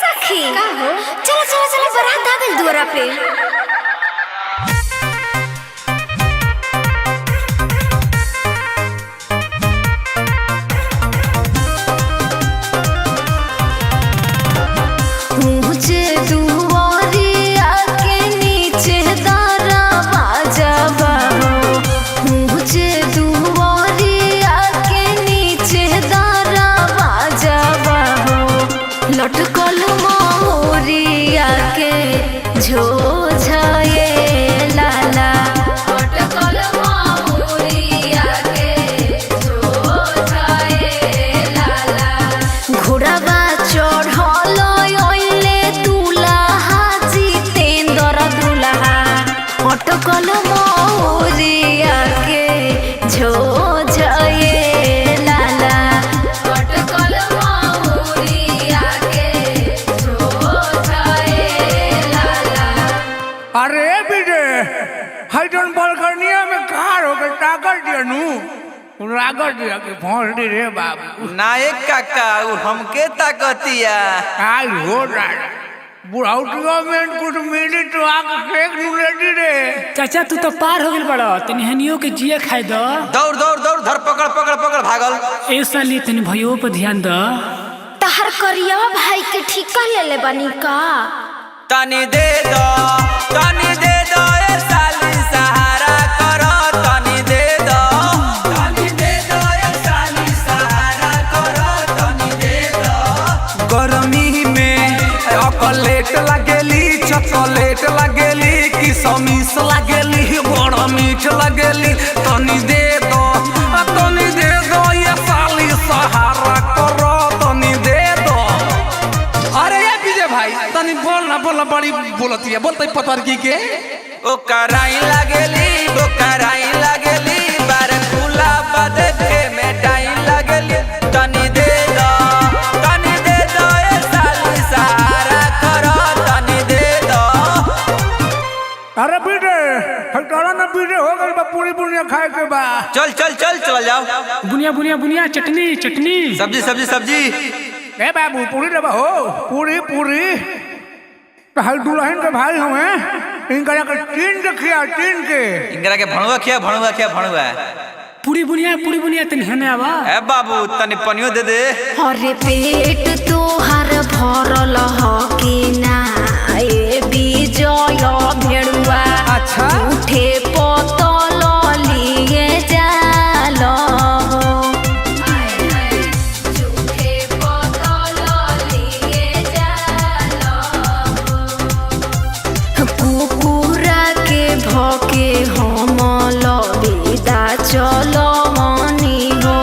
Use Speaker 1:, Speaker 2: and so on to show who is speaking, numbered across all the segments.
Speaker 1: सखी का हो? चलो चलो चलो बारात आ गई द्वारा पे। लटकल मोरिया के झोझाए लाला, लटकल मोरिया के झोझाए लाला। घोड़ावा चढ़ल ओइले दुल्हा जितेंद्र दुल्हा, लटकल मोरिया के झोझाए लाला, लटकल
Speaker 2: अरे बिजे हाइटन बलकर्निया में कार हो गए टाकर दिया नू रागर दिया के भौंस दी रे बाबू
Speaker 3: नायक काका हमके ताकतिया
Speaker 2: आई हो रहा बुढ़ाउटिया में कुछ मिली तो आके फेंक नू लेती रे।
Speaker 4: चाचा तू तो पार हो गइल बड़ा, तनी हनियो के जिया खाए दो।
Speaker 3: दौड़ दौड़ दौड़ धर पकड़ पकड़ पकड़ भागल।
Speaker 4: ऐसा लिए तनी भइयो पर ध्यान दो।
Speaker 1: तहर करिया भाई के ठिका ले ले बनी का,
Speaker 3: तनी दे दो ए साली सहारा करो, तनी दे दो ए साली सहारा करो, तनी दे दो।
Speaker 2: गर्मी में चॉकलेट लगेली, चॉकलेट लगेली, किशमिश लगेली, बड़ा मीठ लगेली, तनी दे दो ये साली सहारा करो, तनी दे दो। अरे ये विजय भाई तनी बोल ना बड़ी बोलती है, बोलते पतरकी के
Speaker 3: ओ कराई लगेली बार खुला बदके में टाइम लगेली, तनी दे दो ए साली सहारा करो, तनी दे दो।
Speaker 2: अरे बीटे हटाना ना बीटे हो गई बा पूरी बुनिया खाए के बा।
Speaker 3: चल जाओ।
Speaker 4: बुनिया बुनिया बुनिया चटनी
Speaker 3: सब्जी
Speaker 2: ए बाबू पूरी देबा हो, पूरी भाई दुल्हन के भाई हमें इनका टीन के
Speaker 3: इंगरा के भणुआ खिया
Speaker 4: पूरी बुनिया तनी हने आवा।
Speaker 3: ए बाबू तनी पनियो दे दे।
Speaker 1: अरे पेट तोहार भरल ह कि ना ए विजय भेड़ुआ,
Speaker 2: अच्छा
Speaker 1: उठे पतल लिए जालो, झूठे पतल लिए जालो। कुकुरा के भके हम लबिदा चलो मनी हो,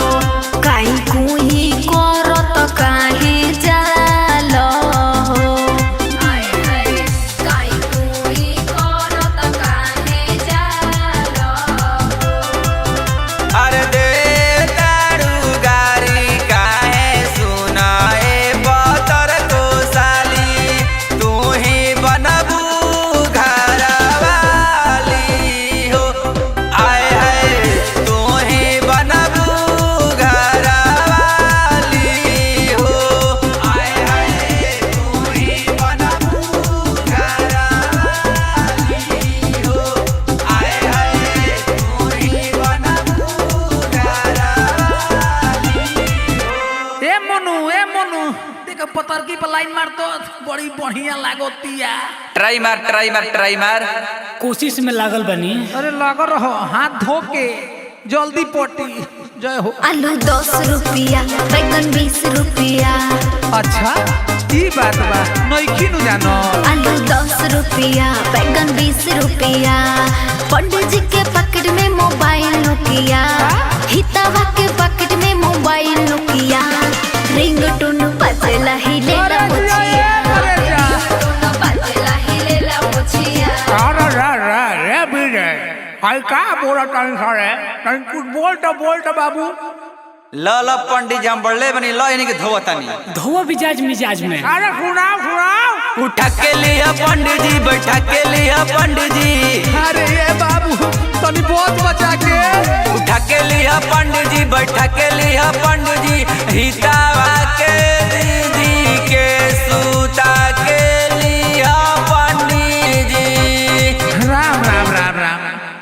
Speaker 1: काई कुही करत काहे जालो हो, काई कुही करत काहे जालो।
Speaker 3: अरे दे दारू गारी काहे सुनाए बतर को साली, तू ही बनबू घरवाली हो। आए हाय तू ही बनबू घरवाली हो, आए हाय तू ही बनबू घरवाली हो, आए हाय तू ही बनबू
Speaker 2: ए मनु देख पतरकी पर लाइन मार तो बड़ी बढ़िया लागोतिया।
Speaker 3: ट्राई मार।
Speaker 4: कोशिश में लागल बनी।
Speaker 2: अरे लग रहो हाथ धो के जल्दी पोटी जय हो।
Speaker 1: आलू 10 रुपया, बैगन 20 रुपया,
Speaker 2: अच्छा ई बात बा नइखी नु जानो।
Speaker 1: आलू 10 रुपया, बैगन 20 रुपया, पंडित जी के पॉकेट में मोबाइल नोकिया, हितावा के पॉकेट में मोबाइल नोकिया, रिंगटोन बजेला हिलेला मुछिया, रिंगटोन बजेला हिलेला मुछिया।
Speaker 2: रे विजय भाई का बोला तन सारे तन कुछ बोलता बाबू।
Speaker 3: ल पंडित जी हम बढ़ले बनी ल इन्हीं के धोवतानी
Speaker 4: धोवा मिजाज में।
Speaker 2: अरे सुनाओ
Speaker 3: उठा के लिया पंडित जी, बैठा के लिया पंडित जी।
Speaker 2: अरे ये बाबू तनी बहुत बचा के
Speaker 3: उठा के लिया पंडित जी, बैठा के लिया पंडित जी, हितावा के दीदी के सूता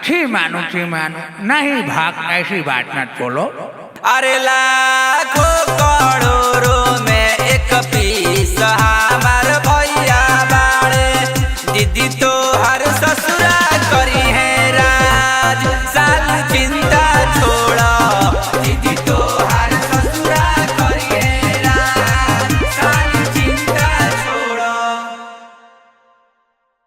Speaker 5: छी मानो नहीं भाग, ऐसी बात मत बोलो।
Speaker 3: अरे लाखों करोड़ों में एक पीस